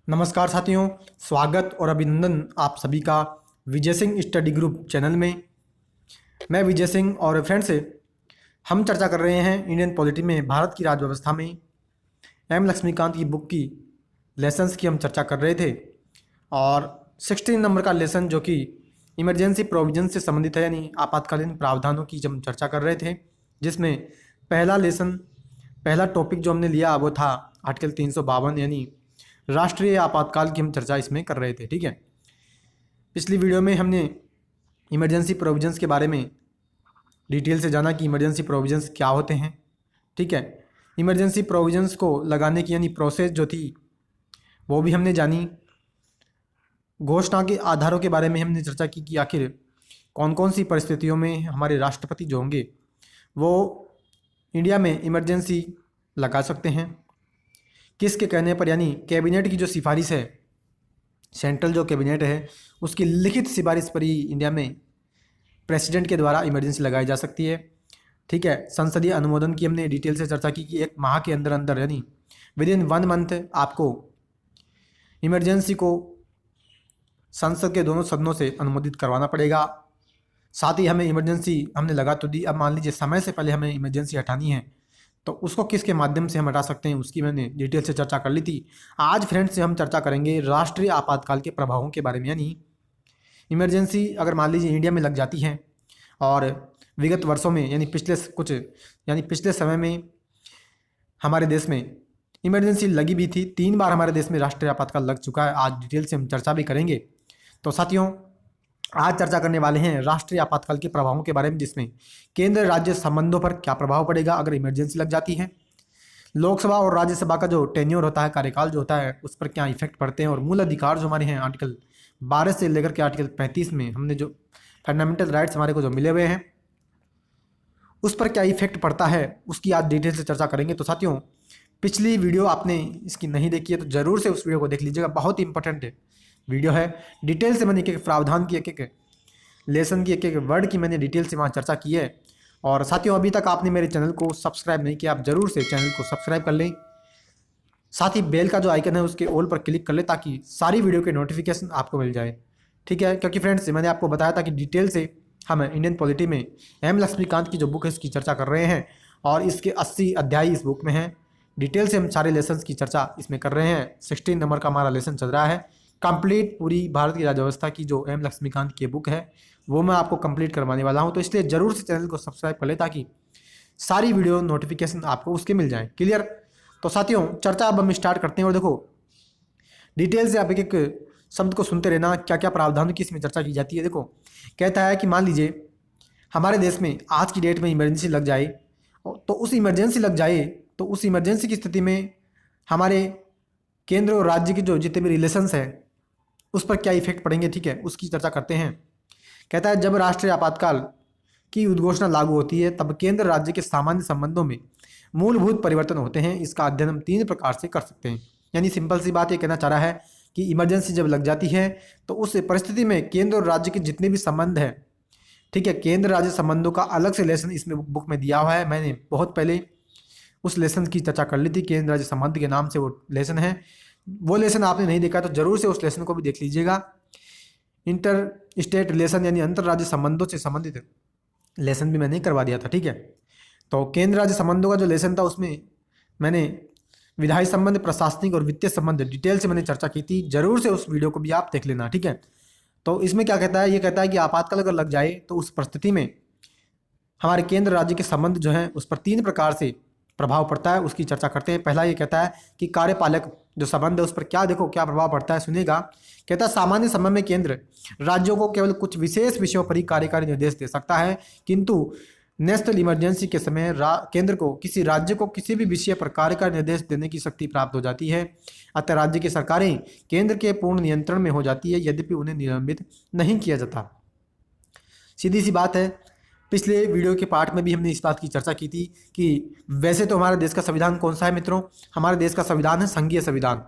नमस्कार साथियों, स्वागत और अभिनंदन आप सभी का Vijay Singh study group channel में। मैं विजय सिंह और फ्रेंड्स हम चर्चा कर रहे हैं इंडियन पॉलिटी में भारत की राज्य व्यवस्था में एम लक्ष्मीकांत की बुक की लेसन्स की हम चर्चा कर रहे थे। और 16 नंबर का लेसन जो कि इमरजेंसी प्रोविजन से संबंधित है, यानी आपातकालीन प्रावधानों की हम चर्चा कर रहे थे, जिसमें पहला टॉपिक जो हमने लिया वो था आर्टिकल 352 यानी राष्ट्रीय आपातकाल की हम चर्चा इसमें कर रहे थे। ठीक है, पिछली वीडियो में हमने इमरजेंसी प्रोविजंस के बारे में डिटेल से जाना कि इमरजेंसी प्रोविजंस क्या होते हैं। ठीक है, इमरजेंसी प्रोविजंस को लगाने की यानी प्रोसेस जो थी वो भी हमने जानी। घोषणा के आधारों के बारे में हमने चर्चा की कि आखिर कौन कौन सी परिस्थितियों में हमारे राष्ट्रपति जो होंगे वो इंडिया में इमरजेंसी लगा सकते हैं, किसके कहने पर, यानी कैबिनेट की जो सिफारिश है, सेंट्रल जो कैबिनेट है उसकी लिखित सिफारिश पर ही इंडिया में प्रेसिडेंट के द्वारा इमरजेंसी लगाई जा सकती है। ठीक है, संसदीय अनुमोदन की हमने डिटेल से चर्चा की कि 1 माह के अंदर अंदर यानी विद इन 1 मंथ आपको इमरजेंसी को संसद के दोनों सदनों से अनुमोदित करवाना पड़ेगा। साथ ही हमें इमरजेंसी हमने लगा तो दी, अब मान लीजिए समय से पहले हमें इमरजेंसी हटानी है तो उसको किसके माध्यम से हम हटा सकते हैं, उसकी मैंने डिटेल से चर्चा कर ली थी। आज फ्रेंड्स से हम चर्चा करेंगे राष्ट्रीय आपातकाल के प्रभावों के बारे में, यानी इमरजेंसी अगर मान लीजिए इंडिया में लग जाती है और विगत वर्षों में यानी पिछले समय में हमारे देश में इमरजेंसी लगी भी थी। 3 बार हमारे देश में राष्ट्रीय आपातकाल लग चुका है। आज डिटेल से हम चर्चा भी करेंगे। तो साथियों, आज चर्चा करने वाले हैं राष्ट्रीय आपातकाल के प्रभावों के बारे में, जिसमें केंद्र राज्य संबंधों पर क्या प्रभाव पड़ेगा अगर इमरजेंसी लग जाती है, लोकसभा और राज्यसभा का जो टेन्योर होता है, कार्यकाल जो होता है, उस पर क्या इफेक्ट पड़ते हैं, और मूल अधिकार जो हमारे हैं आर्टिकल 12 से लेकर के आर्टिकल 35 में हमने जो फंडामेंटल राइट्स हमारे को जो मिले हुए हैं उस पर क्या इफेक्ट पड़ता है, उसकी आज डिटेल से चर्चा करेंगे। तो साथियों, पिछली वीडियो आपने इसकी नहीं देखी है तो ज़रूर से उस वीडियो को देख लीजिएगा, बहुत ही इंपॉर्टेंट वीडियो है। डिटेल से मैंने एक प्रावधान की, एक लेसन की, एक वर्ड की मैंने डिटेल से वहाँ चर्चा की है। और साथियों, अभी तक आपने मेरे चैनल को सब्सक्राइब नहीं किया, आप ज़रूर से चैनल को सब्सक्राइब कर लें। साथ ही बेल का जो आइकन है उसके ऑल पर क्लिक कर लें ताकि सारी वीडियो के नोटिफिकेशन आपको मिल जाए। ठीक है, क्योंकि फ्रेंड्स मैंने आपको बताया था कि डिटेल से हम इंडियन पॉलिटी में एम लक्ष्मीकांत की जो बुक है इसकी चर्चा कर रहे हैं और इसके 80 अध्याय इस बुक में हैं। डिटेल से हम सारे लेसन्स की चर्चा इसमें कर रहे हैं। 16 नंबर का हमारा लेसन चल रहा है। कंप्लीट पूरी भारत की राज्य व्यवस्था की जो एम लक्ष्मीकांत की बुक है वो मैं आपको कंप्लीट करवाने वाला हूं, तो इसलिए ज़रूर से चैनल को सब्सक्राइब कर ले ताकि सारी वीडियो नोटिफिकेशन आपको उसके मिल जाए। क्लियर? तो साथियों, चर्चा अब हम स्टार्ट करते हैं और देखो डिटेल से आप एक एक शब्द को सुनते रहना, क्या क्या प्रावधानों की इसमें चर्चा की जाती है। देखो, कहता है कि मान लीजिए हमारे देश में आज की डेट में इमरजेंसी लग जाए तो उस इमरजेंसी की स्थिति में हमारे केंद्र और राज्य के जो जितने भी रिलेशंस हैं उस पर क्या इफेक्ट पड़ेंगे। ठीक है, उसकी चर्चा करते हैं। कहता है जब राष्ट्रीय आपातकाल की उद्घोषणा लागू होती है तब केंद्र राज्य के सामान्य संबंधों में मूलभूत परिवर्तन होते हैं। इसका अध्ययन हम 3 प्रकार से कर सकते हैं। यानी सिंपल सी बात ये कहना चाह रहा है कि इमरजेंसी जब लग जाती है तो उस परिस्थिति में केंद्र और राज्य के जितने भी संबंध हैं, ठीक है, केंद्र राज्य संबंधों का अलग से लेसन इसमें बुक में दिया हुआ है। मैंने बहुत पहले उस लेसन की चर्चा कर ली थी, केंद्र राज्य संबंध के नाम से वो लेसन है। वो लेसन आपने नहीं देखा तो जरूर से उस लेसन को भी देख लीजिएगा। इंटर स्टेट रिलेशन यानी अंतर राज्य संबंधों से संबंधित लेसन भी मैंने करवा दिया था। ठीक है, तो केंद्र राज्य संबंधों का जो लेसन था उसमें मैंने विधायी संबंध, प्रशासनिक और वित्तीय संबंध डिटेल से मैंने चर्चा की थी। जरूर से उस वीडियो को भी आप देख लेना। ठीक है, तो इसमें क्या कहता है, ये कहता है कि आपातकाल अगर लग जाए तो उस परिस्थिति में हमारे केंद्र राज्य के संबंध जो हैं उस पर 3 प्रकार से प्रभाव पड़ता है, उसकी चर्चा करते हैं। पहला ये कहता है कि कार्यपालक जो संबंध है उस पर क्या प्रभाव पड़ता है, सुनिएगा। कहता है सामान्य समय में केंद्र राज्यों को केवल कुछ विशेष विषयों पर ही कार्यकारी निर्देश दे सकता है, किंतु नेशनल इमरजेंसी के समय केंद्र को किसी राज्य को किसी भी विषय पर कार्यकारी निर्देश देने की शक्ति प्राप्त हो जाती है। अतः राज्य की सरकारें केंद्र के पूर्ण नियंत्रण में हो जाती है, यद्यपि उन्हें निलंबित नहीं किया जाता। सीधी सी बात है, पिछले वीडियो के पार्ट में भी हमने इस बात की चर्चा की थी कि वैसे तो हमारे देश का संविधान कौन सा है मित्रों, हमारे देश का संविधान है संघीय संविधान,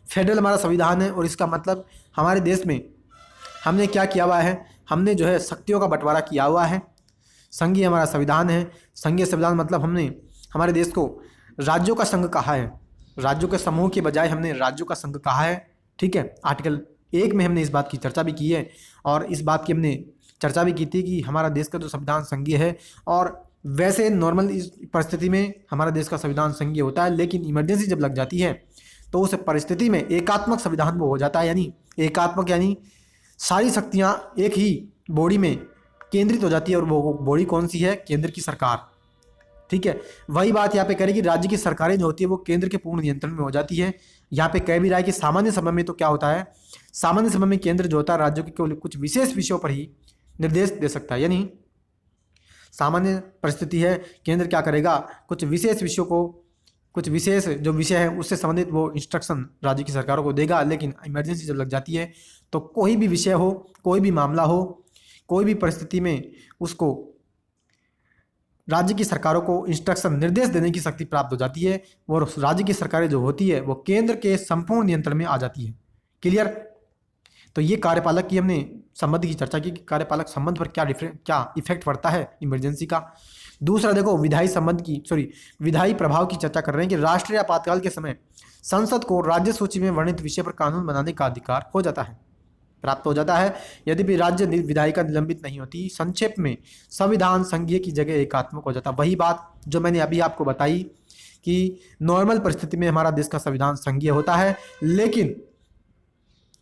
फेडरल हमारा संविधान है। और इसका मतलब हमारे देश में हमने क्या किया हुआ है, हमने जो है शक्तियों का बंटवारा किया हुआ है। संघीय हमारा संविधान है। संघीय संविधान मतलब हमने हमारे देश को राज्यों का संघ कहा है। राज्यों के समूह के बजाय हमने राज्यों का संघ कहा है। ठीक है, आर्टिकल 1 में हमने इस बात की चर्चा भी की है और इस बात की हमने चर्चा भी की थी कि हमारा देश का जो संविधान संघीय है, और वैसे नॉर्मल इस परिस्थिति में हमारा देश का संविधान संघीय होता है, लेकिन इमरजेंसी जब लग जाती है तो उस परिस्थिति में एकात्मक संविधान वो हो जाता है। यानी एकात्मक यानी सारी शक्तियाँ एक ही बॉडी में केंद्रित हो जाती है, और वो बॉडी कौन सी है? केंद्र की सरकार। ठीक है, वही बात यहाँ पे करें कि राज्य की सरकारें जो होती है वो केंद्र के पूर्ण नियंत्रण में हो जाती है। यहाँ पे कह भी रहा है कि सामान्य समय में तो क्या होता है, सामान्य समय में केंद्र जो होता है राज्यों के केवल कुछ विशेष विषयों पर ही निर्देश दे सकता है। यानी सामान्य परिस्थिति है, केंद्र क्या करेगा, कुछ विशेष विषयों को, कुछ विशेष जो विषय है उससे संबंधित वो इंस्ट्रक्शन राज्य की सरकारों को देगा। लेकिन इमरजेंसी जब लग जाती है तो कोई भी विषय हो, कोई भी मामला हो, कोई भी परिस्थिति में उसको राज्य की सरकारों को इंस्ट्रक्शन निर्देश देने की शक्ति प्राप्त हो जाती है, और राज्य की सरकारें जो होती है वो केंद्र के संपूर्ण नियंत्रण में आ जाती है। क्लियर? तो ये कार्यपालक की हमने संबंध की चर्चा की कि कार्यपालक संबंध पर क्या इफेक्ट पड़ता है इमरजेंसी का। दूसरा देखो विधायी संबंध की विधायी प्रभाव की चर्चा कर रहे हैं कि राष्ट्रीय आपातकाल के समय संसद को राज्य सूची में वर्णित विषय पर कानून बनाने का अधिकार हो जाता है, प्राप्त हो जाता है, यद्यपि राज्य विधायिका निलंबित नहीं होती। संक्षेप में संविधान संघीय की जगह एकात्मक हो जाता है। वही बात जो मैंने अभी आपको बताई कि नॉर्मल परिस्थिति में हमारा देश का संविधान संघीय होता है, लेकिन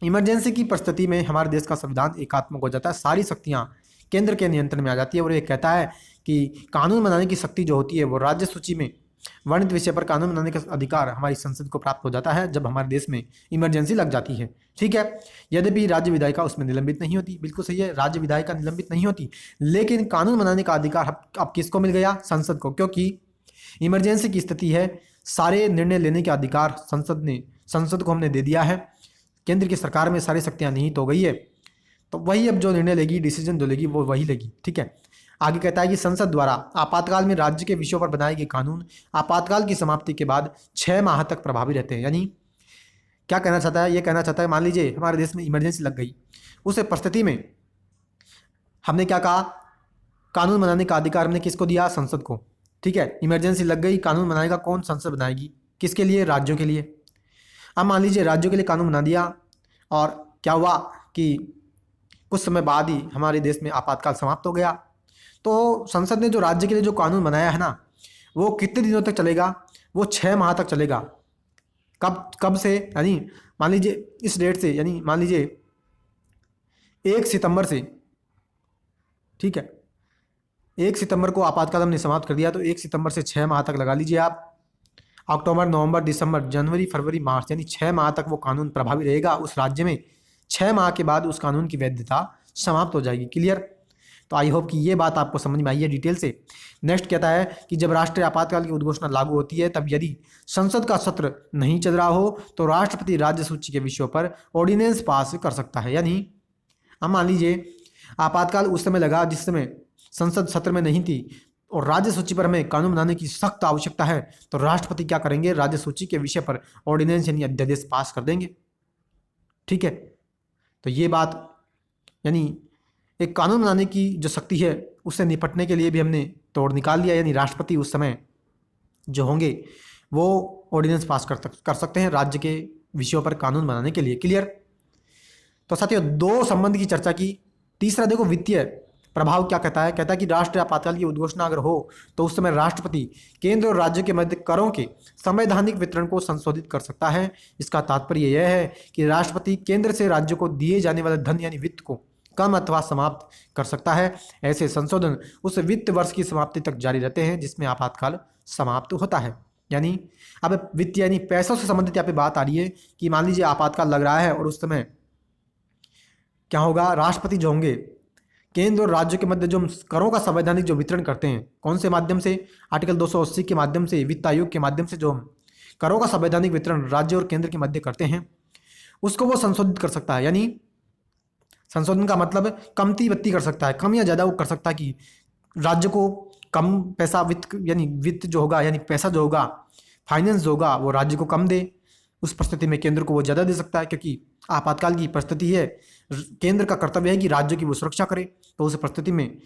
इमरजेंसी की परिस्थिति में हमारे देश का संविधान एकात्मक हो जाता है, सारी शक्तियां केंद्र के नियंत्रण में आ जाती है। और ये कहता है कि कानून बनाने की शक्ति जो होती है वो राज्य सूची में वर्णित विषय पर कानून बनाने का अधिकार हमारी संसद को प्राप्त हो जाता है जब हमारे देश में इमरजेंसी लग जाती है। ठीक है, यद्यपि राज्य विधायिका उसमें निलंबित नहीं होती। बिल्कुल सही है, राज्य विधायिका निलंबित नहीं होती, लेकिन कानून बनाने का अधिकार अब किसको मिल गया? संसद को, क्योंकि इमरजेंसी की स्थिति है, सारे निर्णय लेने का अधिकार संसद को हमने दे दिया है। केंद्र की सरकार में सारी शक्तियां निहित हो गई है, तो वही अब जो निर्णय लेगी, डिसीजन जो लेगी वो वही लेगी। ठीक है, आगे कहता है कि संसद द्वारा आपातकाल में राज्य के विषयों पर बनाए गए कानून आपातकाल की समाप्ति के बाद 6 माह तक प्रभावी रहते हैं। यानी क्या कहना चाहता है? ये कहना चाहता है, मान लीजिए हमारे देश में इमरजेंसी लग गई, उस परिस्थिति में हमने क्या कहा, कानून बनाने का अधिकार हमने किसको दिया? संसद को। ठीक है, इमरजेंसी लग गई, कानून बनाएगा कौन? संसद बनाएगी। किसके लिए? राज्यों के लिए। अब मान लीजिए राज्यों के लिए कानून बना दिया, और क्या हुआ कि कुछ समय बाद ही हमारे देश में आपातकाल समाप्त हो गया, तो संसद ने जो राज्य के लिए जो कानून बनाया है ना, वो कितने दिनों तक चलेगा? वो 6 माह तक चलेगा। कब से? यानी मान लीजिए इस डेट से, यानी मान लीजिए 1 सितंबर से। ठीक है, 1 सितंबर को आपातकाल हमने समाप्त कर दिया, तो 1 सितंबर से 6 माह तक लगा लीजिए आप। अक्टूबर, नवंबर, दिसंबर, जनवरी, फरवरी, मार्च, यानी 6 माह तक वो कानून प्रभावी रहेगा उस राज्य में। 6 माह के बाद उस कानून की वैधता समाप्त हो जाएगी। क्लियर? तो आई होप कि ये बात आपको समझ में आई है डिटेल से। नेक्स्ट कहता है कि जब राष्ट्रीय आपातकाल की उद्घोषणा लागू होती है, तब यदि संसद का सत्र नहीं चल रहा हो तो राष्ट्रपति राज्य सूची के विषयों पर ऑर्डिनेंस पास कर सकता है। यानी अब मान लीजिए आपातकाल उस समय लगा जिस समय संसद सत्र में नहीं थी, और राज्य सूची पर हमें कानून बनाने की सख्त आवश्यकता है, तो राष्ट्रपति क्या करेंगे? राज्य सूची के विषय पर ऑर्डिनेंस यानी अध्यादेश पास कर देंगे। ठीक है, तो ये बात यानी एक कानून बनाने की जो शक्ति है उससे निपटने के लिए भी हमने तोड़ निकाल लिया। यानी राष्ट्रपति उस समय जो होंगे वो ऑर्डिनेंस पास कर सकते हैं राज्य के विषयों पर कानून बनाने के लिए। क्लियर? तो साथियों 2 संबंध की चर्चा की। तीसरा देखो वित्तीय प्रभाव क्या कहता है? कहता है कि राष्ट्रीय आपातकाल की उद्घोषणा अगर हो तो उस समय राष्ट्रपति केंद्र और राज्य के मध्य करों के संवैधानिक वितरण को संशोधित कर सकता है। इसका तात्पर्य यह है कि राष्ट्रपति केंद्र से राज्य को दिए जाने वाले धन यानी वित्त को कम अथवा समाप्त कर सकता है। ऐसे संशोधन उस वित्त वर्ष की समाप्ति तक जारी रहते हैं जिसमें आपातकाल समाप्त होता है। यानी अब वित्त यानी पैसों से संबंधित यहाँ पे बात आ रही है कि मान लीजिए आपातकाल लग रहा है और उस समय क्या होगा? राष्ट्रपति जो होंगे केंद्र और राज्य के मध्य जो करों का संवैधानिक जो वितरण करते हैं, कौन से माध्यम से? आर्टिकल 280 के माध्यम से, वित्त आयोग के माध्यम से जो करों का संवैधानिक वितरण राज्य और केंद्र के मध्य करते हैं, उसको वो संशोधित कर सकता है। यानी संशोधन का मतलब कमती बत्ती कर सकता है, कम या ज़्यादा वो कर सकता है कि राज्य को कम पैसा वित्त जो होगा यानी पैसा जो होगा, फाइनेंस जो होगा वो राज्य को कम दे। उस परिस्थिति में केंद्र को वो ज़्यादा दे सकता है, क्योंकि आपातकाल की परिस्थिति है, केंद्र का कर्तव्य है कि राज्य की वो सुरक्षा करे। तो उस परिस्थिति में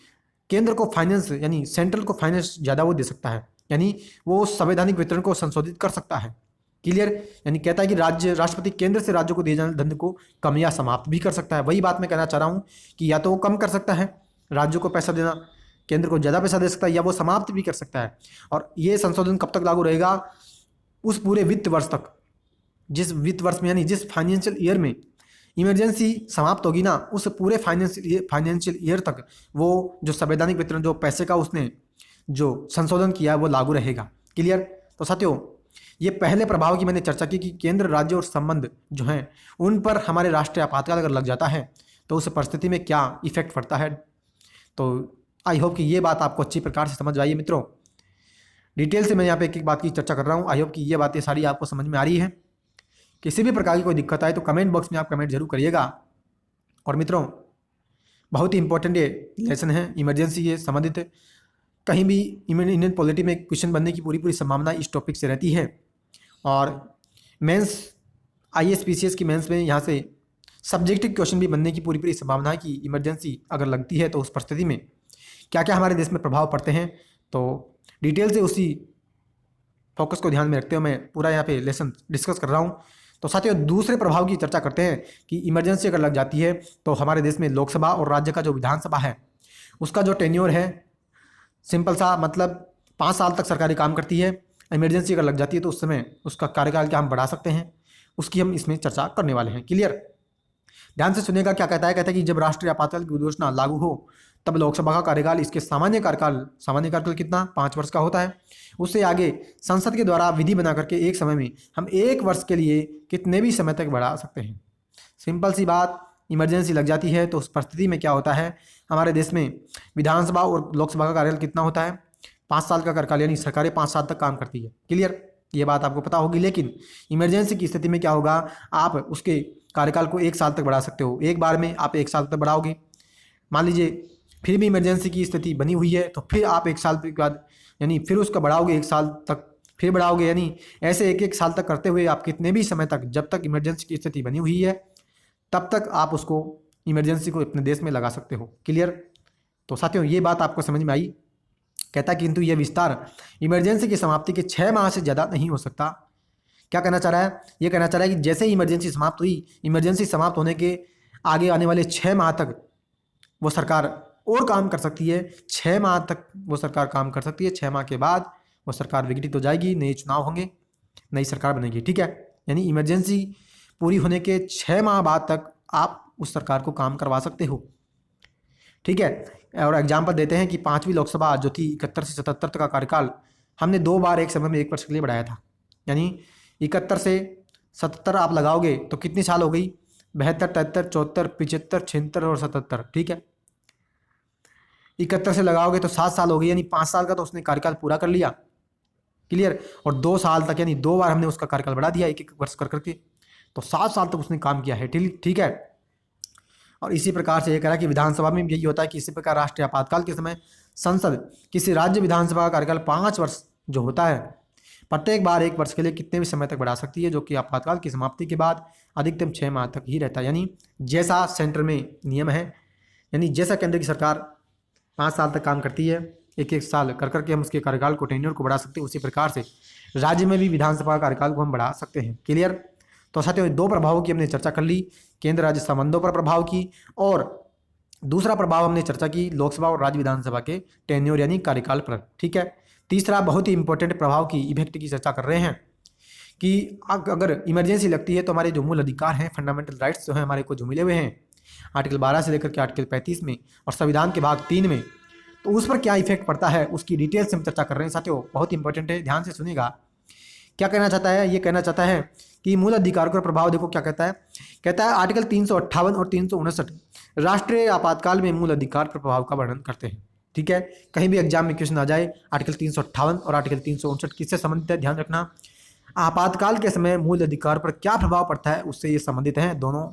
केंद्र को फाइनेंस यानी सेंट्रल को फाइनेंस ज़्यादा वो दे सकता है, यानी वो संवैधानिक वितरण को संशोधित कर सकता है। क्लियर। यानी कहता है कि राष्ट्रपति केंद्र से राज्यों को दिए जाने धन को कम या समाप्त भी कर सकता है। वही बात मैं कहना चाह रहा हूँ कि या तो वो कम कर सकता है, राज्यों को पैसा देना, केंद्र को ज़्यादा पैसा दे सकता है, या वो समाप्त भी कर सकता है। और ये संशोधन कब तक लागू रहेगा? उस पूरे वित्त वर्ष तक, जिस वित्त वर्ष में यानी जिस फाइनेंशियल ईयर में इमरजेंसी समाप्त होगी ना, उस पूरे फाइनेंशियल ईयर तक वो जो संवैधानिक वितरण, जो पैसे का उसने जो संशोधन किया है वो लागू रहेगा। क्लियर। तो साथियों, ये पहले प्रभाव की मैंने चर्चा की कि केंद्र राज्य और संबंध जो हैं उन पर हमारे राष्ट्रीय आपातकाल अगर लग जाता है तो उस परिस्थिति में क्या इफेक्ट पड़ता है। तो आई होप कि ये बात आपको अच्छी प्रकार से समझ आई है मित्रों। डिटेल से मैं यहाँ पे एक एक बात की चर्चा कर रहा हूँ। आई होप कि ये बातें सारी आपको समझ में आ रही है। किसी भी प्रकार की कोई दिक्कत आए तो कमेंट बॉक्स में आप कमेंट जरूर करिएगा। और मित्रों, बहुत ही इंपॉर्टेंट ये लेसन है, इमरजेंसी से संबंधित। कहीं भी इंडियन पॉलिटी में क्वेश्चन बनने की पूरी संभावना इस टॉपिक से रहती है। और मेंस IAS PCS की मेंस में यहाँ से सब्जेक्टिव क्वेश्चन भी बनने की पूरी संभावना है कि इमरजेंसी अगर लगती है तो उस परिस्थिति में क्या क्या हमारे देश में प्रभाव पड़ते हैं। तो डिटेल से उसी फोकस को ध्यान में रखते हुए मैं पूरा यहाँ पे लेसन डिस्कस कर रहा हूँ। तो साथियों, दूसरे प्रभाव की चर्चा करते हैं कि इमरजेंसी अगर लग जाती है तो हमारे देश में लोकसभा और राज्य का जो विधानसभा है उसका जो टेन्योर है, सिंपल सा मतलब 5 साल तक सरकारी काम करती है। इमरजेंसी अगर लग जाती है तो उस समय उसका कार्यकाल क्या हम बढ़ा सकते हैं, उसकी हम इसमें चर्चा करने वाले हैं। क्लियर। ध्यान से सुनिएगा क्या कहता है कि जब राष्ट्रीय आपातकाल की घोषणा लागू हो तब लोकसभा का कार्यकाल इसके सामान्य कार्यकाल कितना 5 वर्ष का होता है। उससे आगे संसद के द्वारा विधि बना करके एक समय में हम 1 वर्ष के लिए कितने भी समय तक बढ़ा सकते हैं। सिंपल सी बात, इमरजेंसी लग जाती है तो उस परिस्थिति में क्या होता है, हमारे देश में विधानसभा और लोकसभा का कार्यकाल कितना होता है, 5 साल का कार्यकाल, यानी सरकारें 5 साल तक काम करती है। क्लियर, ये बात आपको पता होगी। लेकिन इमरजेंसी की स्थिति में क्या होगा, आप उसके कार्यकाल को 1 साल तक बढ़ा सकते हो। एक बार में आप 1 साल तक बढ़ाओगे, मान लीजिए फिर भी इमरजेंसी की स्थिति बनी हुई है तो फिर आप 1 साल के बाद यानी फिर उसका बढ़ाओगे 1 साल तक, फिर बढ़ाओगे, यानी ऐसे 1-1 साल तक करते हुए आप कितने भी समय तक, जब तक इमरजेंसी की स्थिति बनी हुई है तब तक आप उसको इमरजेंसी को अपने देश में लगा सकते हो। क्लियर। तो साथियों, ये बात आपको समझ में आई। कहता किंतु यह विस्तार इमरजेंसी की समाप्ति के 6 माह से ज़्यादा नहीं हो सकता। क्या कहना चाह रहा है, ये कहना चाह रहा है कि जैसे ही इमरजेंसी समाप्त हुई, इमरजेंसी समाप्त होने के आगे आने वाले 6 माह तक वो सरकार और काम कर सकती है। 6 माह तक वो सरकार काम कर सकती है। 6 माह के बाद वो सरकार विघटित हो जाएगी, नए चुनाव होंगे, नई सरकार बनेगी। ठीक है, यानी इमरजेंसी पूरी होने के 6 माह बाद तक आप उस सरकार को काम करवा सकते हो। ठीक है। और एग्जाम्पल देते हैं कि 5वीं लोकसभा जो थी 71 से 77 तक का कार्यकाल हमने 2 बार एक समय में 1 वर्ष के लिए बढ़ाया था। यानी 71 से 77 आप लगाओगे तो कितनी साल हो गई, 72, 73, 74, 75, 76 और 77। ठीक है, 71 से लगाओगे तो 7 साल हो गई, यानी 5 साल का तो उसने कार्यकाल पूरा कर लिया। क्लियर। और 2 साल तक, यानी 2 बार हमने उसका कार्यकाल बढ़ा दिया 1-1 वर्ष कर करके, तो 7 साल तक उसने काम किया है। ठीक है। और इसी प्रकार से ये कह रहा है कि विधानसभा में भी यही होता है कि इसी प्रकार राष्ट्रीय आपातकाल के समय संसद किसी राज्य विधानसभा का कार्यकाल 5 वर्ष जो होता है, प्रत्येक बार 1 वर्ष के लिए कितने भी समय तक बढ़ा सकती है, जो कि आपातकाल की समाप्ति के बाद अधिकतम 6 माह तक ही रहता है। यानी जैसा सेंटर में नियम है, यानी जैसा केंद्र की सरकार 5 साल तक काम करती है, 1-1 साल कर करके हम उसके कार्यकाल को, टेन्योर को बढ़ा सकते हैं, उसी प्रकार से राज्य में भी विधानसभा कार्यकाल को हम बढ़ा सकते हैं। क्लियर। तो साथियों, 2 प्रभावों की हमने चर्चा कर ली, केंद्र राज्य संबंधों पर प्रभाव की, और दूसरा प्रभाव हमने चर्चा की लोकसभा और राज्य विधानसभा के टेन्योर यानी कार्यकाल पर। ठीक है। तीसरा बहुत ही इंपॉर्टेंट प्रभाव की, इफेक्ट की चर्चा कर रहे हैं कि अगर इमरजेंसी लगती है तो हमारे जो मूल अधिकार हैं, फंडामेंटल राइट्स जो हैं हमारे को जो मिले हुए हैं आर्टिकल 12 से लेकर के आर्टिकल 35 में और संविधान के भाग 3 में, तो उस पर क्या इफेक्ट पड़ता है उसकी डिटेल से हम चर्चा कर रहे हैं। साथियों, बहुत इंपॉर्टेंट है, ध्यान से सुनिएगा। क्या कहना चाहता है, ये कहना चाहता है कि मूल अधिकारों का प्रभाव देखो क्या कहता है। कहता है आर्टिकल 358 और 359 राष्ट्रीय आपातकाल में मूल अधिकार पर प्रभाव का वर्णन करते हैं। ठीक है, कहीं भी एग्जाम में क्वेश्चन आ जाए आर्टिकल 358 और आर्टिकल 359 किससे संबंधित है, ध्यान रखना। आपातकाल के समय मूल अधिकार पर क्या प्रभाव पड़ता है उससे ये संबंधित हैं दोनों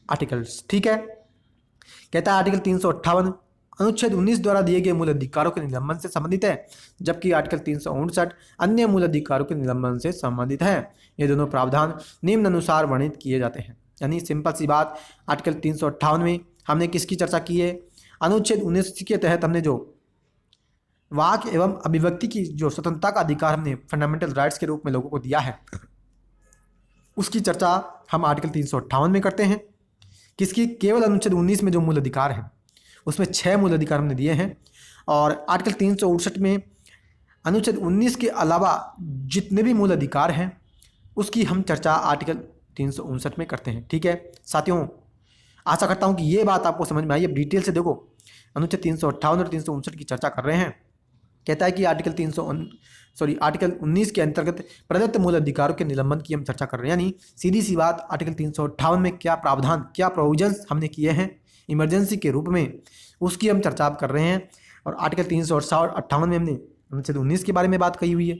आर्टिकल्स। ठीक है। कहता है आर्टिकल 358 अनुच्छेद 19 द्वारा दिए गए मूल अधिकारों के निलंबन से संबंधित है, जबकि आर्टिकल 359 अन्य मूल अधिकारों के निलंबन से संबंधित है। ये दोनों प्रावधान निम्न अनुसार वर्णित किए जाते हैं। यानी सिंपल सी बात, आर्टिकल 358 में हमने किसकी चर्चा की है, अनुच्छेद 19 के तहत हमने जो वाक एवं अभिव्यक्ति की जो स्वतंत्रता का अधिकार हमने फंडामेंटल राइट्स के रूप में लोगों को दिया है, उसकी चर्चा हम आर्टिकल 358 में करते हैं। किसकी? केवल अनुच्छेद 19 में जो मूल अधिकार हैं उसमें 6 मूल अधिकार हमने दिए हैं, और आर्टिकल 359 में अनुच्छेद 19 के अलावा जितने भी मूल अधिकार हैं उसकी हम चर्चा आर्टिकल 359 में करते हैं। ठीक है साथियों, आशा करता हूं कि ये बात आपको समझ में आई। अब डिटेल से देखो, अनुच्छेद 358 और 359 की चर्चा कर रहे हैं। कहता है कि आर्टिकल 19 के अंतर्गत प्रदत्त मूल अधिकारों के निलंबन की हम चर्चा कर रहे हैं। यानी सीधी सी बात, आर्टिकल 358 में क्या प्रावधान, क्या प्रोविजंस हमने किए हैं इमरजेंसी के रूप में, उसकी हम चर्चा अब कर रहे हैं। और आर्टिकल 358 में हमने अनुच्छेद 19 के बारे में बात कही हुई है।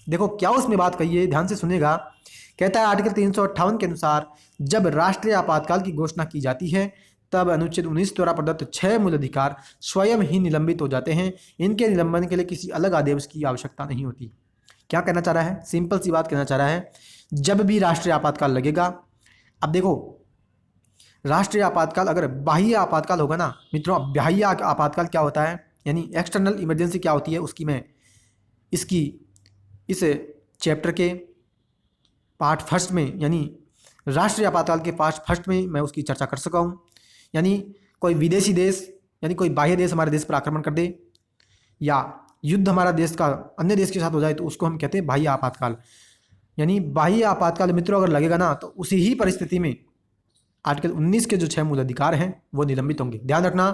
देखो क्या उसमें बात कही है, ध्यान से सुनेगा। कहता है आर्टिकल 358 के अनुसार जब राष्ट्रीय आपातकाल की घोषणा की जाती है तब अनुच्छेद 19 द्वारा प्रदत्त 6 मूल अधिकार स्वयं ही निलंबित हो जाते हैं। इनके निलंबन के लिए किसी अलग आदेश की आवश्यकता नहीं होती। क्या कहना चाह रहा है? सिंपल सी बात कहना चाह रहा है, जब भी राष्ट्रीय आपातकाल लगेगा, अब देखो राष्ट्रीय आपातकाल अगर बाह्य आपातकाल होगा ना मित्रों, बाह्य आपातकाल क्या होता है, यानी एक्सटर्नल इमरजेंसी क्या होती है, उसकी मैं इस चैप्टर के पार्ट फर्स्ट में, यानी राष्ट्रीय आपातकाल के पार्ट फर्स्ट में मैं उसकी चर्चा कर सका हूँ। यानी कोई विदेशी देश, यानी कोई बाह्य देश हमारे देश पर आक्रमण कर दे, या युद्ध हमारा देश का अन्य देश के साथ हो जाए, तो उसको हम कहते हैं बाह्य आपातकाल। यानी बाह्य आपातकाल मित्रों अगर लगेगा ना, तो उसी ही परिस्थिति में आर्टिकल 19 के जो 6 मूल अधिकार हैं वो निलंबित होंगे। ध्यान रखना,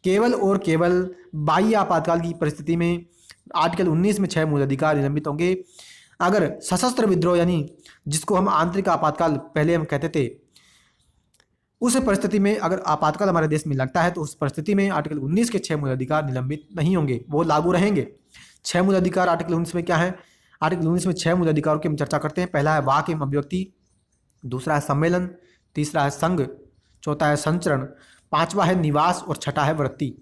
केवल और केवल बाह्य आपातकाल की परिस्थिति में आर्टिकल 19 में 6 मूल अधिकार निलंबित होंगे। अगर सशस्त्र विद्रोह, यानी जिसको हम आंतरिक आपातकाल पहले हम कहते थे, उस परिस्थिति में अगर आपातकाल हमारे देश में लगता है तो उस परिस्थिति में आर्टिकल 19 के 6 मूल अधिकार निलंबित नहीं होंगे, वो लागू रहेंगे। 6 मूल अधिकार आर्टिकल 19 में क्या है? आर्टिकल 19 में 6 मूल अधिकारों की हम चर्चा करते हैं। पहला है वाक एवं अभिव्यक्ति, दूसरा है सम्मेलन, तीसरा है संघ, चौथा है संचरण, पांचवा है निवास और छठा है वृत्ति।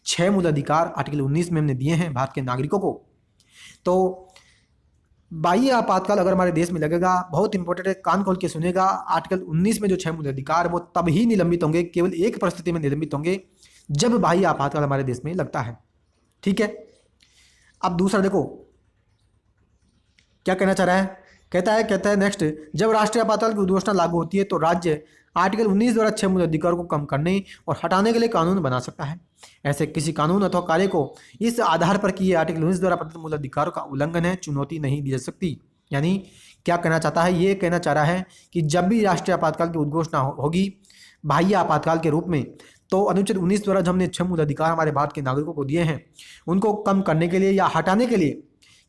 6 मूल अधिकार आर्टिकल 19 में हमने दिए हैं भारत के नागरिकों को। तो बाह्य आपातकाल अगर हमारे देश में लगेगा, बहुत इंपॉर्टेंट है, कान खोल के सुनेगा, आर्टिकल 19 में जो 6 मूल अधिकार वो तब ही निलंबित होंगे, केवल एक परिस्थिति में निलंबित होंगे, जब बाह्य आपातकाल हमारे देश में लगता है। ठीक है, अब दूसरा देखो क्या कहना चाह रहा है। कहता है नेक्स्ट, जब राष्ट्रीय आपातकाल की घोषणा लागू होती है तो राज्य आर्टिकल 19 द्वारा 6 मूल अधिकारों को कम करने और हटाने के लिए कानून बना सकता है। ऐसे किसी कानून अथवा कार्य को इस आधार पर कि आर्टिकल 19 द्वारा प्रदत्त मूल अधिकारों का उल्लंघन है, चुनौती नहीं दी जा सकती। यानी क्या कहना चाहता है? ये कहना चाह रहा है कि जब भी राष्ट्रीय आपातकाल की उद्घोषणा होगी बाह्य आपातकाल के रूप में, तो अनुच्छेद 19 द्वारा जो हमने 6 मूल अधिकार हमारे भारत के नागरिकों को दिए हैं, उनको कम करने के लिए या हटाने के लिए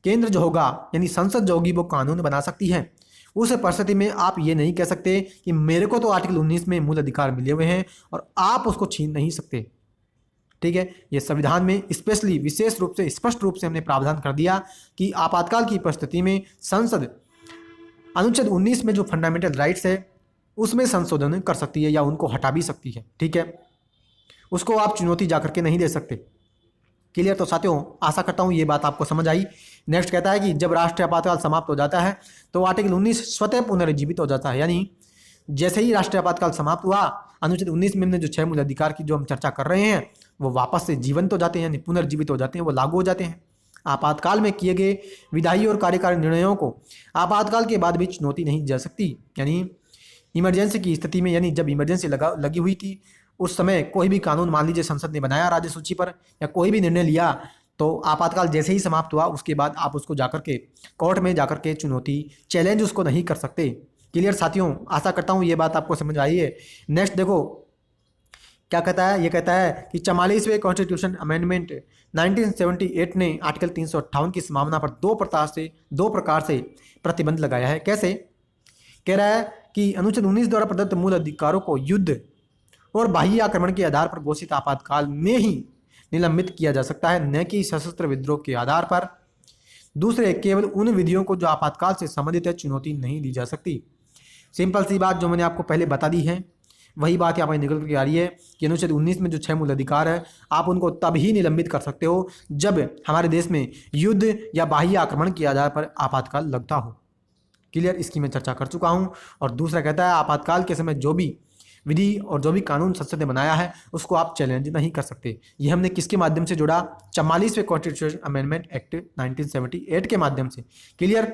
केंद्र जो होगा, यानी संसद जो होगी, वो कानून बना सकती है। उस परिस्थिति में आप ये नहीं कह सकते कि मेरे को तो आर्टिकल 19 में मूल अधिकार मिले हुए हैं और आप उसको छीन नहीं सकते। ठीक है, ये संविधान में स्पेशली विशेष रूप से स्पष्ट रूप से हमने प्रावधान कर दिया कि आपातकाल की परिस्थिति में संसद अनुच्छेद 19 में जो फंडामेंटल राइट्स है उसमें संशोधन कर सकती है या उनको हटा भी सकती है। ठीक है, उसको आप चुनौती जा करके नहीं दे सकते। क्लियर? तो साथियों आशा करता हूँ ये बात आपको समझ आई। नेक्स्ट कहता है कि जब राष्ट्रीय आपातकाल समाप्त हो जाता है तो आर्टिकल 19 स्वतः पुनर्जीवित हो जाता है। यानी जैसे ही राष्ट्रीय आपातकाल समाप्त हुआ, अनुच्छेद 19 में हमने जो 6 मूल अधिकार की जो हम चर्चा कर रहे हैं वो वापस से जीवंत हो जाते हैं, यानी पुनर्जीवित हो जाते हैं, वो लागू हो जाते हैं। आपातकाल में किए गए विधायी और कार्यकारी निर्णयों को आपातकाल के बाद भी चुनौती नहीं दी जा सकती। यानी इमरजेंसी की स्थिति में, यानी जब इमरजेंसी लगी हुई थी उस समय कोई भी कानून मान लीजिए संसद ने बनाया राज्य सूची पर या कोई भी निर्णय लिया, तो आपातकाल जैसे ही समाप्त हुआ उसके बाद आप उसको जाकर के कोर्ट में जाकर के चुनौती चैलेंज उसको नहीं कर सकते। क्लियर साथियों? आशा करता हूँ ये बात आपको समझ आई है। नेक्स्ट देखो क्या कहता है। ये कहता है कि 44वें कॉन्स्टिट्यूशन अमेंडमेंट 1978 ने आर्टिकल 358 की समावना पर दो प्रकार से प्रतिबंध लगाया है। कैसे? कह रहा है कि अनुच्छेद 19 द्वारा प्रदत्त मूल अधिकारों को युद्ध और बाह्य आक्रमण के आधार पर घोषित आपातकाल में ही निलंबित किया जा सकता है, न कि सशस्त्र विद्रोह के आधार पर। दूसरे, केवल उन विधियों को जो आपातकाल से संबंधित है चुनौती नहीं दी जा सकती। सिंपल सी बात जो मैंने आपको पहले बता दी है वही बात यहाँ पर निकल कर आ रही है कि अनुच्छेद 19 में जो 6 मूल अधिकार है आप उनको तब ही निलंबित कर सकते हो जब हमारे देश में युद्ध या बाह्य आक्रमण के आधार पर आपातकाल लगता हो। क्लियर? इसकी मैं चर्चा कर चुका हूँ। और दूसरा कहता है आपातकाल के समय जो भी विधि और जो भी कानून संसद ने बनाया है उसको आप चैलेंज नहीं कर सकते। ये हमने किसके माध्यम से जोड़ा? 44वें कॉन्स्टिट्यूशन अमेंडमेंट एक्ट 1978 के माध्यम से। क्लियर?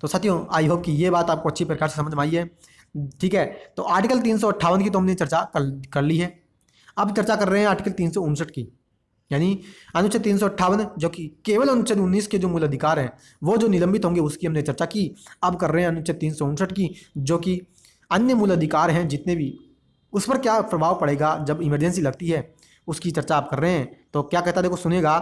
तो साथियों आई होप कि ये बात आपको अच्छी प्रकार से समझ में आई है। ठीक है, तो आर्टिकल 358 की तो हमने चर्चा कर ली है। अब चर्चा कर रहे हैं आर्टिकल 359 की, यानी अनुच्छेद 358 जो कि केवल अनुच्छेद 19 के जो मूल अधिकार हैं वो जो निलंबित होंगे उसकी हमने चर्चा की। अब कर रहे हैं अनुच्छेद 359 की, जो कि अन्य मूल अधिकार हैं जितने भी, उस पर क्या प्रभाव पड़ेगा जब इमरजेंसी लगती है, उसकी चर्चा आप कर रहे हैं। तो क्या कहता है, देखो सुनेगा,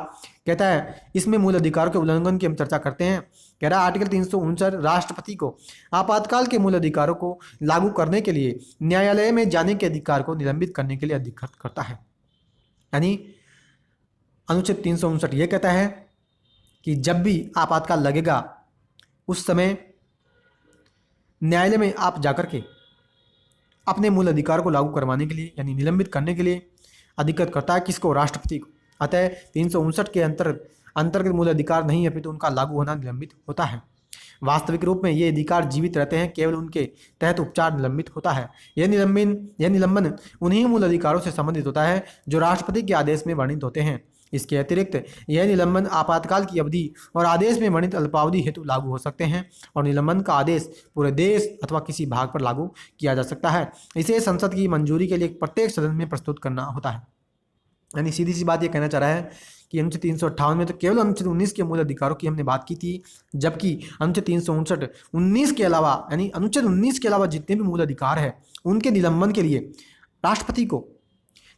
कहता है इसमें मूल अधिकार के उल्लंघन की हम चर्चा करते हैं। कह रहा है आर्टिकल 359 राष्ट्रपति को आपातकाल के मूल अधिकारों को लागू करने के लिए न्यायालय में जाने के अधिकार को निलंबित करने के लिए अधिकृत करता है। यानी अनुच्छेद 359 ये कहता है कि जब भी आपातकाल लगेगा उस समय न्यायालय में आप जाकर के अपने मूल अधिकार को लागू करवाने के लिए यानी निलंबित करने के लिए अधिकृत करता है, किसको, राष्ट्रपति को। अतः 359 के अंतर्गत मूल अधिकार नहीं है फिर तो उनका लागू होना निलंबित होता है। वास्तविक रूप में ये अधिकार जीवित रहते हैं, केवल उनके तहत उपचार निलंबित होता है। यह निलंबन उन्हीं मूल अधिकारों से संबंधित होता है जो राष्ट्रपति के आदेश में वर्णित होते हैं। इसके अतिरिक्त यह निलंबन आपातकाल की अवधि और आदेश में वर्णित अल्पावधि हेतु लागू हो सकते हैं और निलंबन का आदेश पूरे देश अथवा किसी भाग पर लागू किया जा सकता है। इसे संसद की मंजूरी के लिए प्रत्येक सदन में प्रस्तुत करना होता है। यानी सीधी सी बात ये कहना चाह रहा है कि अनुच्छेद 358 में तो केवल अनुच्छेद 19 के मूल अधिकारों की हमने बात की थी, जबकि अनुच्छेद 359 19 के अलावा यानी अनुच्छेद 19 के अलावा जितने भी मूल अधिकार है उनके निलंबन के लिए राष्ट्रपति को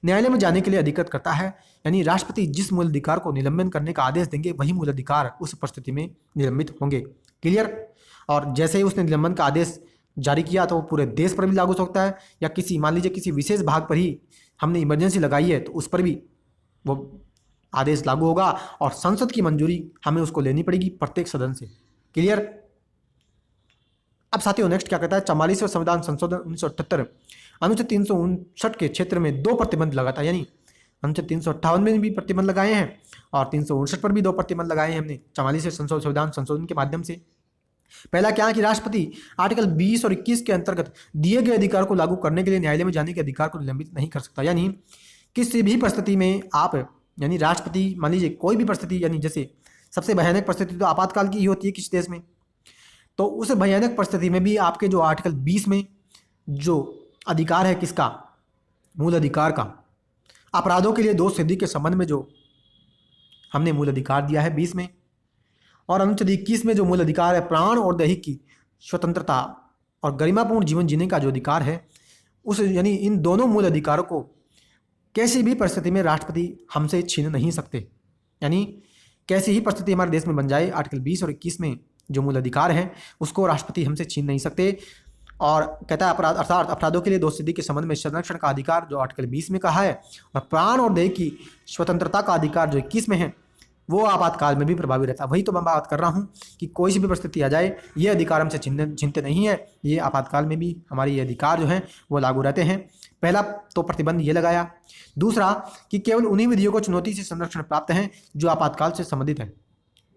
न्यायालय में जाने के लिए अधिकृत करता है। यानी राष्ट्रपति जिस मूल अधिकार को निलंबन करने का आदेश देंगे वही मूल अधिकार उस परिस्थिति में निलंबित होंगे। क्लियर। और जैसे ही उसने निलंबन का आदेश जारी किया तो वो पूरे देश पर भी लागू हो सकता है, या किसी मान लीजिए किसी विशेष भाग पर ही हमने इमरजेंसी लगाई है तो उस पर भी वो आदेश लागू होगा और संसद की मंजूरी हमें उसको लेनी पड़ेगी प्रत्येक सदन से। क्लियर। अब साथियों नेक्स्ट क्या कहता है, 44वें संविधान संशोधन 1978 अनुच्छेद 359 के क्षेत्र में 2 प्रतिबंध लगाता है। यानी अनुच्छेद 358 में भी प्रतिबंध लगाए हैं और 359 पर भी 2 प्रतिबंध लगाए हैं हमने 44वें संविधान संशोधन के माध्यम से। पहला क्या है कि राष्ट्रपति आर्टिकल 20 और 21 के अंतर्गत दिए गए अधिकार को लागू करने के लिए न्यायालय में जाने के अधिकार को निलंबित नहीं कर सकता। यानी किसी भी परिस्थिति में आप यानी राष्ट्रपति मान लीजिए कोई भी परिस्थिति, यानी जैसे सबसे भयानक परिस्थिति तो आपातकाल की ही होती है किसी देश में, तो उस भयानक परिस्थिति में भी आपके जो आर्टिकल 20 में जो अधिकार है किसका, मूल अधिकार का, अपराधों के लिए दोष सिद्धि के संबंध में जो हमने मूल अधिकार दिया है 20 में, और अनुच्छेद 21 में जो मूल अधिकार है प्राण और दैहिक की स्वतंत्रता और गरिमापूर्ण जीवन जीने का जो अधिकार है उस, यानी इन दोनों मूल अधिकारों को कैसी भी परिस्थिति में राष्ट्रपति हमसे छीन नहीं सकते। यानी कैसी ही परिस्थिति हमारे देश में बन जाए, आर्टिकल 20 और 21 में जो मूल अधिकार है उसको राष्ट्रपति हमसे छीन नहीं सकते। और कहता है अर्थात अपराधों के लिए दोष सिद्धि के संबंध में संरक्षण का अधिकार जो आर्टिकल 20 में कहा है, और प्राण और देह की स्वतंत्रता का अधिकार जो 21 में है वो आपातकाल में भी प्रभावी रहता है। वही तो मैं बात कर रहा हूँ कि कोई सी भी परिस्थिति आ जाए ये अधिकार हमसे छीनते नहीं है, ये आपातकाल में भी हमारे ये अधिकार जो हैं वो लागू रहते हैं। पहला तो प्रतिबंध ये लगाया। दूसरा कि केवल उन्हीं विधियों को चुनौती से संरक्षण प्राप्त है जो आपातकाल से संबंधित है,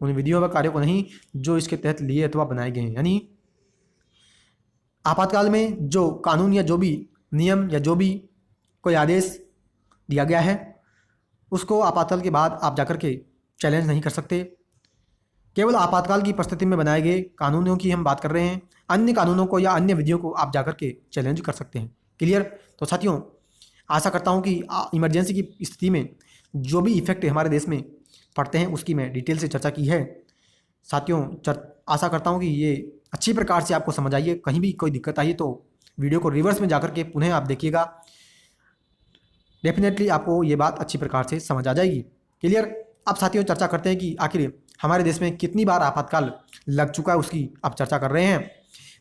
उन विधियों व कार्यों को नहीं जो इसके तहत लिए अथवा बनाए गए हैं। यानी आपातकाल में जो कानून या जो भी नियम या जो भी कोई आदेश दिया गया है उसको आपातकाल के बाद आप जाकर के चैलेंज नहीं कर सकते। केवल आपातकाल की परिस्थिति में बनाए गए कानूनों की हम बात कर रहे हैं, अन्य कानूनों को या अन्य विधियों को आप जाकर के चैलेंज कर सकते हैं। क्लियर। तो साथियों आशा करता हूं कि इमरजेंसी की स्थिति में जो भी इफेक्ट हमारे देश में पड़ते हैं उसकी मैं डिटेल से चर्चा की है। साथियों आशा करता हूं कि ये अच्छी प्रकार से आपको समझ आइए। कहीं भी कोई दिक्कत आई तो वीडियो को रिवर्स में जाकर के पुनः आप देखिएगा, डेफिनेटली आपको ये बात अच्छी प्रकार से समझ आ जाएगी। क्लियर। अब साथियों चर्चा करते हैं कि आखिर हमारे देश में कितनी बार आपातकाल लग चुका है उसकी अब चर्चा कर रहे हैं।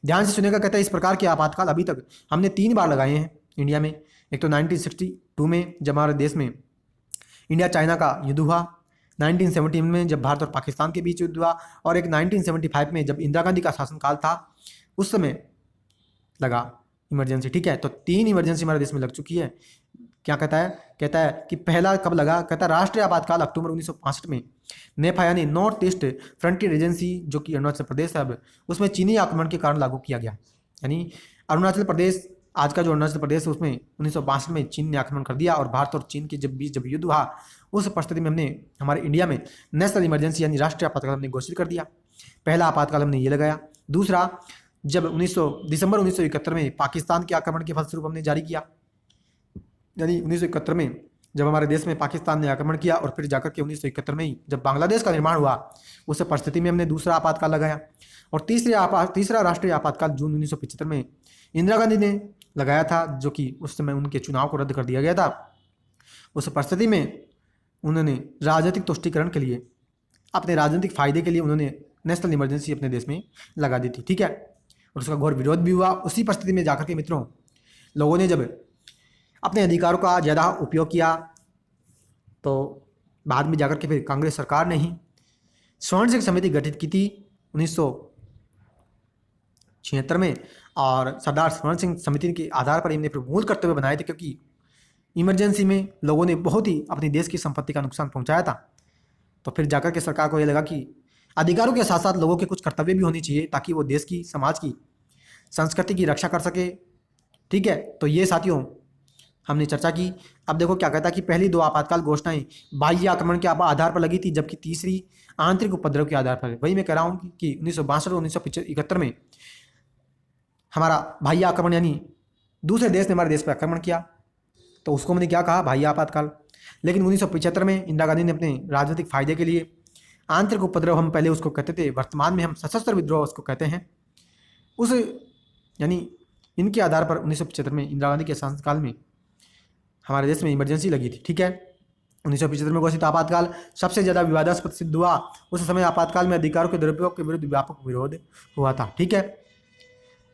ध्यान से सुनेगा। कहता है इस प्रकार के आपातकाल अभी तक हमने 3 बार लगाए हैं इंडिया में। एक तो 1962 में जब हमारे देश में इंडिया चाइना का युद्ध हुआ, 1917 में जब भारत और पाकिस्तान के बीच युद्ध हुआ, और एक 1975 में जब इंदिरा गांधी का शासनकाल था उस समय लगा इमरजेंसी। ठीक है, तो 3 इमरजेंसी हमारे देश में लग चुकी है। क्या कहता है, कहता है कि पहला कब लगा, कहता है राष्ट्रीय आपातकाल अक्टूबर 1965 में नेफा यानी नॉर्थ ईस्ट फ्रंटियर एजेंसी जो कि अरुणाचल प्रदेश है अब, उसमें चीनी आक्रमण के कारण लागू किया गया। यानी अरुणाचल प्रदेश, आज का जो अरुणाचल प्रदेश है उसमें 1962 में चीन ने आक्रमण कर दिया और भारत और चीन के जब युद्ध हुआ उस परिस्थिति में हमने हमारे इंडिया में नेशनल इमरजेंसी यानी राष्ट्रीय आपातकाल हमने घोषित कर दिया। पहला आपातकाल हमने ये लगाया। दूसरा, जब दिसंबर 1971 में पाकिस्तान के आक्रमण के फलस्वरूप हमने जारी किया, यानी 1971 में जब हमारे देश में पाकिस्तान ने आक्रमण किया और फिर जाकर के 1971 में ही जब बांग्लादेश का निर्माण हुआ, उस परिस्थिति में हमने दूसरा आपातकाल लगाया। और तीसरा राष्ट्रीय आपातकाल जून 1975 में इंदिरा गांधी ने लगाया था, जो कि उस समय उनके चुनाव को रद्द कर दिया गया था। उस परिस्थिति में उन्होंने राजनीतिक तुष्टीकरण के लिए, अपने राजनीतिक फायदे के लिए उन्होंने नेशनल इमरजेंसी अपने देश में लगा दी थी, ठीक है। और उसका घोर विरोध भी हुआ। उसी परिस्थिति में जाकर के मित्रों, लोगों ने जब अपने अधिकारों का ज़्यादा उपयोग किया तो बाद में जाकर के फिर कांग्रेस सरकार ने ही स्वर्ण सिंह समिति गठित की थी 1976 में, और सरदार स्वर्ण सिंह समिति के आधार पर इन्हें प्रमूल करते हुए बनाए थे, क्योंकि इमरजेंसी में लोगों ने बहुत ही अपनी देश की संपत्ति का नुकसान पहुंचाया था। तो फिर जाकर के सरकार को ये लगा कि अधिकारों के साथ साथ लोगों के कुछ कर्तव्य भी होनी चाहिए, ताकि वो देश की, समाज की, संस्कृति की रक्षा कर सके, ठीक है। तो ये साथियों हमने चर्चा की। अब देखो क्या कहता है कि पहली 2 आपातकाल घोषणाएं बाह्य आक्रमण के आधार पर लगी थी, जबकि तीसरी आंतरिक उपद्रव के आधार पर। वही मैं कह रहा हूँ कि 1962 और 1971 में हमारा बाह्य आक्रमण, यानी दूसरे देश ने हमारे देश पर आक्रमण किया, तो उसको मैंने क्या कहा, बाह्य आपातकाल। लेकिन 1975 में इंदिरा गांधी ने अपने राजनीतिक फायदे के लिए आंतरिक उपद्रव, हम पहले उसको कहते थे, वर्तमान में हम सशस्त्र विद्रोह उसको कहते हैं, उस यानी इनके आधार पर 1975 में इंदिरा गांधी के शासनकाल में हमारे देश में इमरजेंसी लगी थी, ठीक है। 1975 में घोषित आपातकाल सबसे ज़्यादा विवादास्पद सिद्ध हुआ। उस समय आपातकाल में अधिकारों के दुरुपयोग के विरुद्ध व्यापक विरोध हुआ था, ठीक है।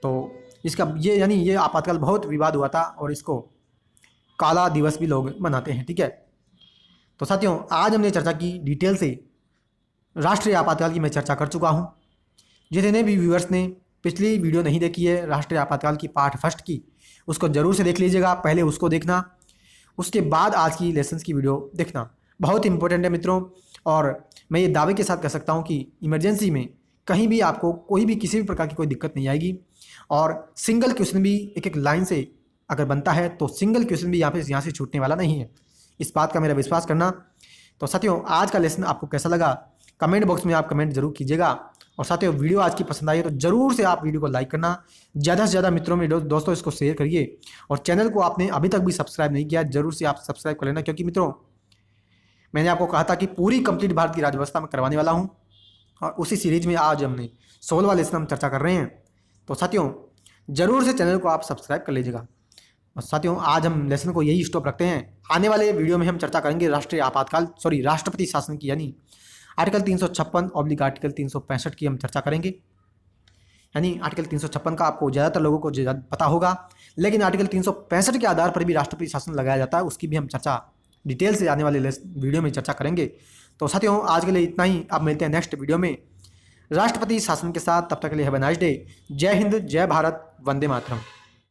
तो इसका ये आपातकाल बहुत विवाद हुआ था, और इसको काला दिवस भी लोग मनाते हैं, ठीक है। तो साथियों आज हमने चर्चा की डिटेल से राष्ट्रीय आपातकाल की, मैं चर्चा कर चुका हूँ। जितने भी व्यूअर्स ने पिछली वीडियो नहीं देखी है राष्ट्रीय आपातकाल की पार्ट फर्स्ट की, उसको जरूर से देख लीजिएगा। पहले उसको देखना, उसके बाद आज की लेसन्स की वीडियो देखना, बहुत इंपॉर्टेंट है मित्रों। और मैं ये दावे के साथ कह सकता हूँ कि इमरजेंसी में कहीं भी आपको कोई भी किसी भी प्रकार की कोई दिक्कत नहीं आएगी। और सिंगल क्वेश्चन भी एक एक लाइन से अगर बनता है तो सिंगल क्वेश्चन भी यहाँ से छूटने वाला नहीं है, इस बात का मेरा विश्वास करना। तो साथियों आज का लेसन आपको कैसा लगा कमेंट बॉक्स में आप कमेंट जरूर कीजिएगा। और साथियों वीडियो आज की पसंद आई है तो जरूर से आप वीडियो को लाइक करना, ज़्यादा से ज़्यादा मित्रों में दोस्तों इसको शेयर करिए। और चैनल को आपने अभी तक भी सब्सक्राइब नहीं किया, जरूर से आप सब्सक्राइब कर लेना, क्योंकि मित्रों मैंने आपको कहा था कि पूरी कंप्लीट भारत की राज्यव्यवस्था में करवाने वाला हूँ, और उसी सीरीज में आज हमने 16वां लेसन हम चर्चा कर रहे हैं। तो साथियों जरूर से चैनल को आप सब्सक्राइब कर लीजिएगा। और साथियों आज हम लेसन को यही स्टॉप रखते हैं। आने वाले वीडियो में हम चर्चा करेंगे राष्ट्रपति शासन की, यानी आर्टिकल 356 ऑब्लिक आर्टिकल 365 की हम चर्चा करेंगे। यानी आर्टिकल 356 का आपको ज़्यादातर लोगों को पता होगा, लेकिन आर्टिकल 365 के आधार पर भी राष्ट्रपति शासन लगाया जाता है, उसकी भी हम चर्चा डिटेल से आने वाले वीडियो में चर्चा करेंगे। तो साथियों आज के लिए इतना ही, अब मिलते हैं नेक्स्ट वीडियो में राष्ट्रपति शासन के साथ। तब तक के लिए हैव अ नाइस डे। जय हिंद, जय भारत, वंदे मातरम।